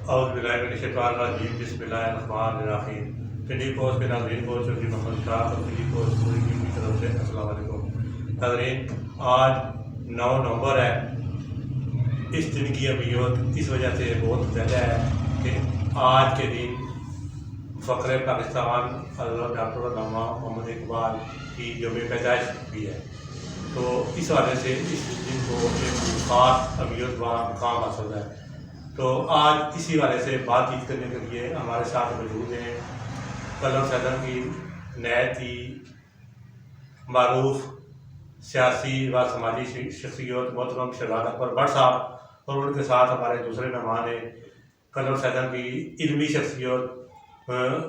اعوذ باللہ من الشیطان الرجیم بسم اللہ الرحمن الرحیم. پنڈی پوسٹ کے ناظرین کو چودھری محمد شاہ اور پنڈی پوسٹ پوری ٹیم کی طرف سے السلام علیکم. ناظرین، آج 9 نومبر ہے. اس دن کی اہمیت اس وجہ سے بہت زیادہ ہے کہ آج کے دن فخر پاکستان حضرت ڈاکٹر علامہ محمد اقبال کی یوم پیدائش بھی ہے. تو اس حوالے سے اس دن کو ایک خاص اہمیت و مقام حاصل ہے. تو آج اسی حوالے سے بات چیت کرنے کے لیے ہمارے ساتھ موجود ہیں قلم صدر کی نہایت ہی معروف سیاسی و سماجی شخصیت محترم شہزاد اکبر بٹ صاحب، اور ان کے ساتھ ہمارے دوسرے مہمان ہیں قلم صدر کی علمی شخصیت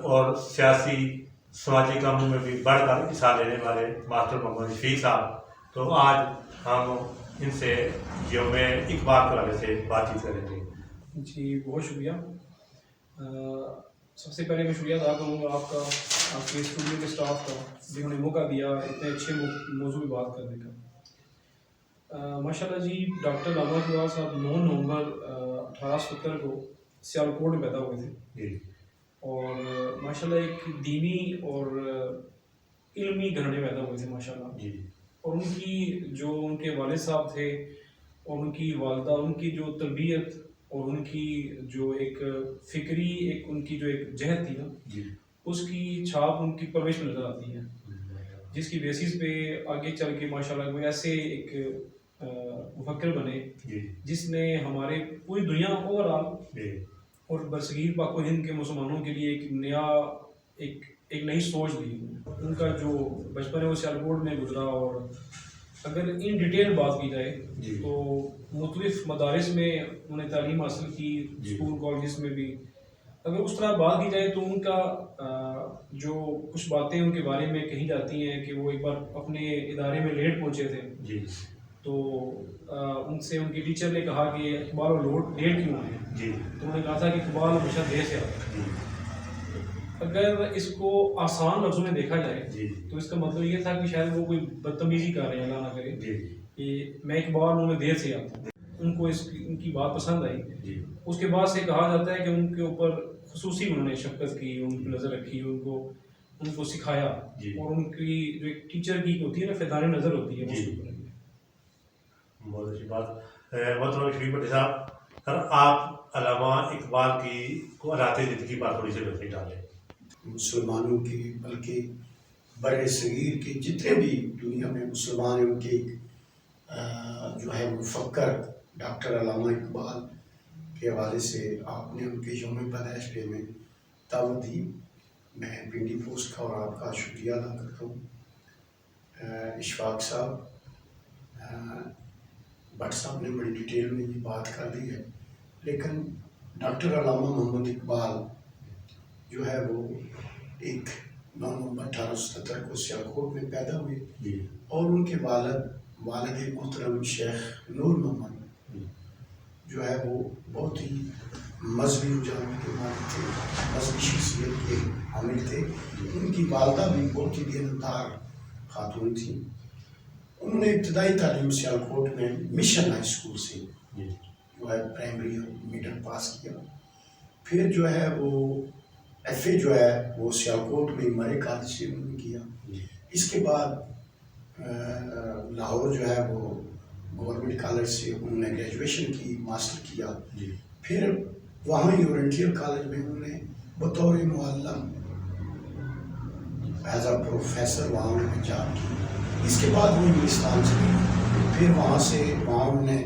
اور سیاسی سماجی کاموں میں بھی بڑھ کر حصہ لینے والے ماسٹر محمد شفیق صاحب. تو آج ہم ان سے یوم اقبال کے حوالے سے بات چیت کریں گے. جی بہت شکریہ. سب سے پہلے میں شکریہ ادا کروں گا آپ کا، آپ کے اسٹوڈیو کے اسٹاف کا، جنہوں نے موقع دیا اتنے اچھے موضوع پہ بات کرنے کا. ماشاءاللہ جی، ڈاکٹر علامہ اقبال صاحب 9 نومبر 1870 کو سیالکوٹ میں پیدا ہوئے تھے. اور ماشاءاللہ ایک دینی اور علمی گھرانے پیدا ہوئے تھے ماشاءاللہ. اور ان کی جو ان کے والد صاحب تھے اور ان کی والدہ، ان کی جو تربیت اور ان کی جو ایک فکری ان کی جو ایک جہد تھی نا، اس کی چھاپ ان کی پرورش میں نظر آتی ہے، جس کی بیسس پہ آگے چل کے ماشاءاللہ وہ ایسے ایک مفکر بنے جس نے ہمارے پوری دنیا اوور آل اور برصغیر پاک و ہند کے مسلمانوں کے لیے ایک نئی سوچ دی. ان کا جو بچپن ہے وہ سیالکوٹ میں گزرا، اور اگر ان ڈیٹیل بات کی جائے تو مختلف مدارس میں انہوں نے تعلیم حاصل کی، اسکول کالجز میں بھی. اگر اس طرح بات کی جائے تو ان کا جو کچھ باتیں ان کے بارے میں کہی جاتی ہیں کہ وہ ایک بار اپنے ادارے میں لیٹ پہنچے تھے. تو ان سے ان کے ٹیچر نے کہا کہ اقبال اور لیٹ کیوں آئے؟ تو انہوں نے کہا تھا کہ اقبال ہمیشہ دیر سے آتا ہے. اگر اس کو آسان لفظوں میں دیکھا جائے تو اس کا مطلب یہ تھا کہ شاید وہ کوئی بدتمیزی کر رہے ہیں، اللہ نہ کرے، کہ میں اقبال ہوں، میں دیر سے آتا ہوں. ان کو ان کی بات پسند آئی. اس کے بعد سے کہا جاتا ہے کہ ان کے اوپر خصوصی انہوں نے شفقت کی، ان کی نظر رکھی، ان کو سکھایا. اور ان کی جو ایک ٹیچر کی ہوتی ہے نا، فیضان نظر ہوتی ہے، اس کے اوپر. بہت اچھی بات. محترم شفیق بٹی صاحب، سر آپ علامہ اقبال کی کو علاقے زندگی پر تھوڑی سی روشنی ڈالیں. مسلمانوں کی بلکہ بر صغیر کے جتنے بھی دنیا میں مسلمان ہیں، ان کے جو ہے مفکر ڈاکٹر علامہ اقبال کے حوالے سے آپ نے ان کے یوم پیدائش پہ میں دعوت دی. میں پنڈی پوسٹ کا اور آپ کا شکریہ ادا کرتا ہوں. اشفاق صاحب، بٹ صاحب نے بڑی ڈیٹیل میں یہ بات کر دی ہے، لیکن ڈاکٹر علامہ محمد اقبال جو ہے وہ 9 نومبر 1870 کو سیالکوٹ میں پیدا ہوئے. اور ان کے والد محترم شیخ نور محمد جو ہے وہ بہت ہی مذہبی رجحان کے مالک تھے، مذہبی شخصیت کے حامل تھے. ان کی والدہ بھی بہت ہی دیندار خاتون تھیں. انہوں نے ابتدائی تعلیم سیالکوٹ میں مشن ہائی اسکول سے جو ہے پرائمری اور میڈل پاس کیا. پھر جو ہے وہ ایف اے جو ہے وہ سیالکوٹ میں مرے کالج سے انہوں نے کیا. اس کے بعد لاہور جو ہے وہ گورنمنٹ کالج سے انہوں نے گریجویشن کی، ماسٹر کیا. پھر وہاں ہی اورینٹیل کالج میں انہوں نے بطور معلم ایز اے پروفیسر وہاں انہوں نے جاب کی. اس کے بعد وہ انگلستان سے گئے. پھر وہاں انہوں نے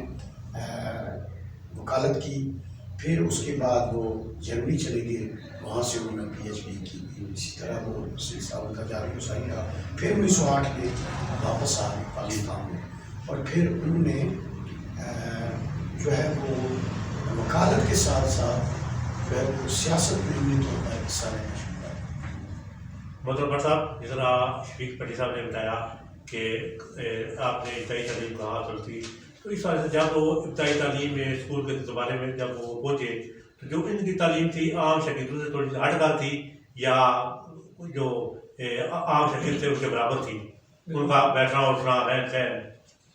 وکالت کی. پھر اس کے بعد وہ جرمنی چلے گئے، وہاں سے انہوں نے پی ایچ ڈی کی. اسی طرح وہ سلسلہ کا جاری گزاری رہا. پھر 1908 میں واپس آ گئے پاکستان میں، اور پھر انہوں نے جو ہے وہ وکالت کے ساتھ ساتھ جو ہے وہ سیاست میں عملی طور پر حصہ لینا شروع کیا. محترم بٹ صاحب، جس طرح شفیق بٹی صاحب نے بتایا کہ آپ نے ابتدائی تعلیم کہاں حاصل کی، تو اس وجہ سے جب وہ ابتدائی تعلیم میں اسکول کے زمانے میں جب وہ پہنچے تو جو ان کی تعلیم تھی عام شاگردوں سے تھوڑی سی ہٹ کر تھی، یا جو عام شاگرد تھے اس کے برابر تھی؟ ان کا بیٹھنا اٹھنا رہن سہن؟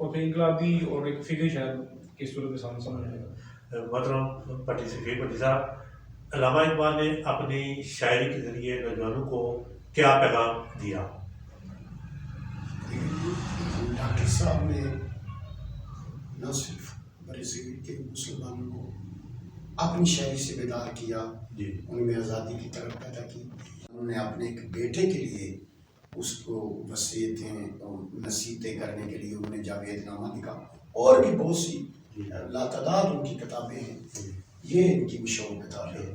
اور پھر انقلابی اور ایک فکری شاعر کی صورت میں سامنے آئے گا. محترم پٹی صاحب، علامہ اقبال نے اپنی شاعری کے ذریعے نوجوانوں کو کیا پیغام دیا؟ ڈاکٹر صاحب نے نہ صرف برصغیر کے مسلمانوں کو اپنی شاعری سے بیدار کیا، ان میں آزادی کی طرف پیدا کی. انہوں نے اپنے ایک بیٹے کے لیے اس کو وصیتیں نصیحتیں کرنے کے لیے انہوں نے جاوید نامہ لکھا، اور بھی بہت سی لاتعداد ان کی کتابیں ہیں. یہ ان کی مشہور کتاب ہے.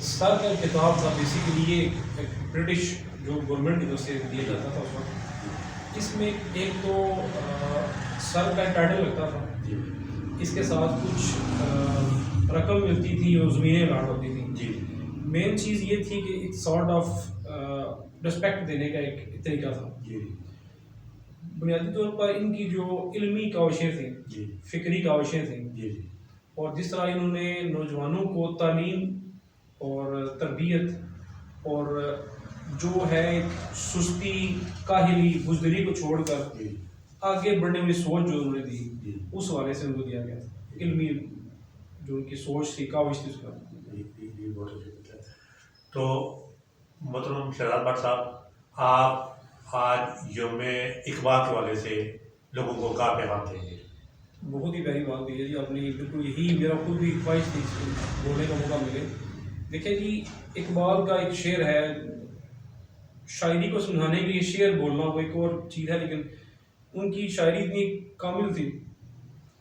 سر کا کتاب تھا بیسیکلی یہ ایک برٹش جو گورنمنٹ کی طرف سے دیا جاتا تھا اس وقت. اس میں ایک تو سر کا ٹائٹل لگتا تھا، اس کے ساتھ کچھ رقم ملتی تھی اور زمینیں الاٹ ہوتی تھیں. مین چیز یہ تھی کہ ایک سارٹ آف رسپیکٹ دینے کا ایک طریقہ تھا. بنیادی طور پر ان کی جو علمی کاوشیں تھیں، فکری کاوشیں تھیں، اور جس طرح انہوں نے نوجوانوں کو تعلیم اور تربیت اور جو ہے ایک سستی کاہلی بزدلی کو چھوڑ کر آگے بڑھنے والی سوچ جو انہوں نے دی، اس حوالے سے ان کو دیا گیا تھا. علمی جو ان کی سوچ تھی، کاوش تھی اس کا. تو محترم شہزاد بٹ صاحب، آپ آج یوم اقبال کے حوالے سے لوگوں کو کیا پیغام دیں گے؟ بہت ہی پیاری بات کہی ہے جی آپ نے. بالکل یہی میرا خود بھی خواہش تھی بولنے کا موقع ملے. دیکھیں جی، اقبال کا ایک شعر ہے، شاعری کو سمجھانے کے لیے شعر بولنا وہ ایک اور چیز ہے، لیکن ان کی شاعری اتنی کامل تھی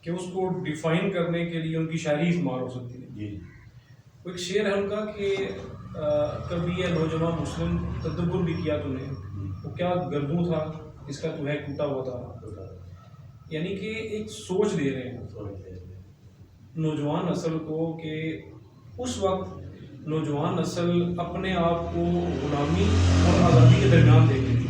کہ اس کو ڈیفائن کرنے کے لیے ان کی شاعری استعمال ہو سکتی ہے. وہ ایک شعر ہے ان کا کہ کبھی یہ نوجوان مسلم تدبر بھی کیا تو نے، وہ کیا گردوں تھا اس کا تو ہے ٹوٹا ہوا تھا. یعنی کہ ایک سوچ دے رہے ہیں نوجوان نسل کو کہ اس وقت نوجوان نسل اپنے آپ کو غلامی اور آزادی کے درمیان دیکھتی تھی.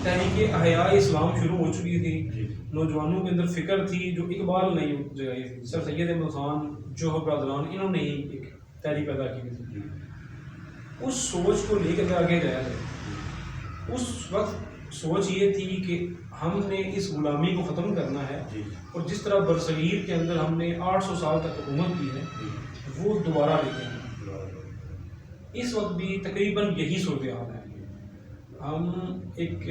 تحریک احیاء اسلام شروع ہو چکی تھی، نوجوانوں کے اندر فکر تھی جو اقبال نے جگائی تھی. سر سید احمد خان، جوہر برادران، انہوں نے ہی ایک تحریک پیدا کی تھی. اس سوچ کو لے کر آگے جایا تھا. اس وقت سوچ یہ تھی کہ ہم نے اس غلامی کو ختم کرنا ہے، اور جس طرح برصغیر کے اندر ہم نے 800 سال تک حکومت کی ہے وہ دوبارہ لے کے آئیں. اس وقت بھی تقریباً یہی صورتحال ہے. ہم ایک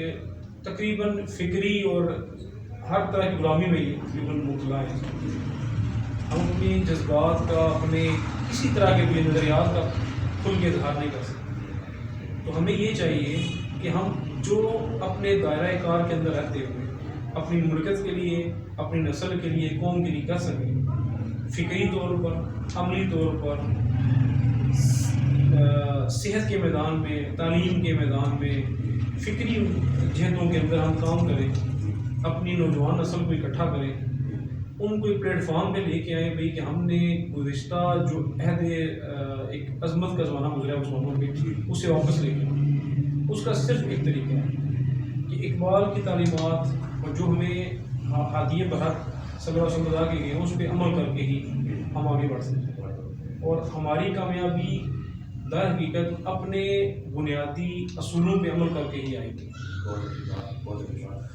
تقریباً فکری اور ہر طرح کی غلامی میں تقریباً مبتلا ہیں. ہم اپنے جذبات کا، اپنے کسی طرح کے بھی نظریات کا کھل کے اظہار نہیں کر سکتے. تو ہمیں یہ چاہیے کہ ہم جو اپنے دائرۂ کار کے اندر رہتے ہوئے اپنی مملکت کے لیے، اپنی نسل کے لیے، قوم کے لیے کر سکیں، فکری طور پر، عملی طور پر، صحت کے میدان میں، تعلیم کے میدان میں، فکری جہتوں کے اندر ہم کام کریں، اپنی نوجوان نسل کو اکٹھا کریں، ان کو ایک پلیٹ فارم پہ لے کے آئیں بھئی کہ ہم نے گزشتہ جو عہد ایک عظمت کا زمانہ گزرا ہے مسلمانوں پہ، اسے واپس لے کے آئیں. اس کا صرف ایک طریقہ ہے کہ اقبال کی تعلیمات اور جو ہمیں ہادی برحق صلی اللہ علیہ وسلم ادا کی گئی ہیں اس پہ عمل کر کے ہی ہم آگے بڑھ سکتے ہیں. اور ہماری کامیابی در حقیقت اپنے بنیادی اصولوں پہ عمل کر کے ہی آئے گی. بہت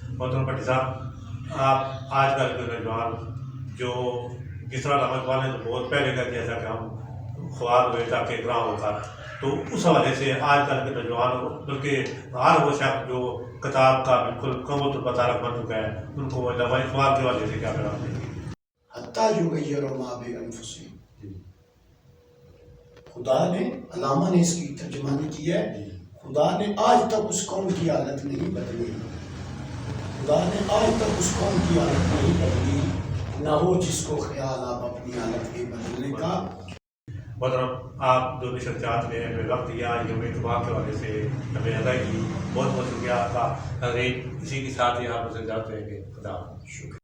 محترم پٹی صاحب، آپ آج کل کے نوجوان جو جس طرح علامہ اقبال نے تو بہت پہلے کر دیا تھا کہ ہم خواب ہوئے تاکہ اقرا ہوگا، تو اس حوالے سے آج کل کے نوجوان بلکہ ہر وہ شخص جو کتاب کا بالکل قوت البطارک بن چکا ہے، ان کو علامہ اقبال کے حوالے سے کیا پیغام دیں گے؟ حتیٰ یغیروا ما بانفسہم. خدا نے، علامہ نے اس کی ترجمانی کی ہے، خدا نے آج تک اس قوم کی حالت نہیں بدلی، خدا نے آج تک اس قوم کی حالت نہیں بدلی، نہ ہو جس کو خیال آپ اپنی حالت کے بدلنے کا. محترم، آپ دونوں شخصیات نے ہمیں وقت دیا یوم اقبال کے حوالے سے ہمیں ادا کی. بہت بہت شکریہ آپ کا. اسی کے ساتھ ہی آپ سے جاتے ہیں کہ خدا. شکریہ.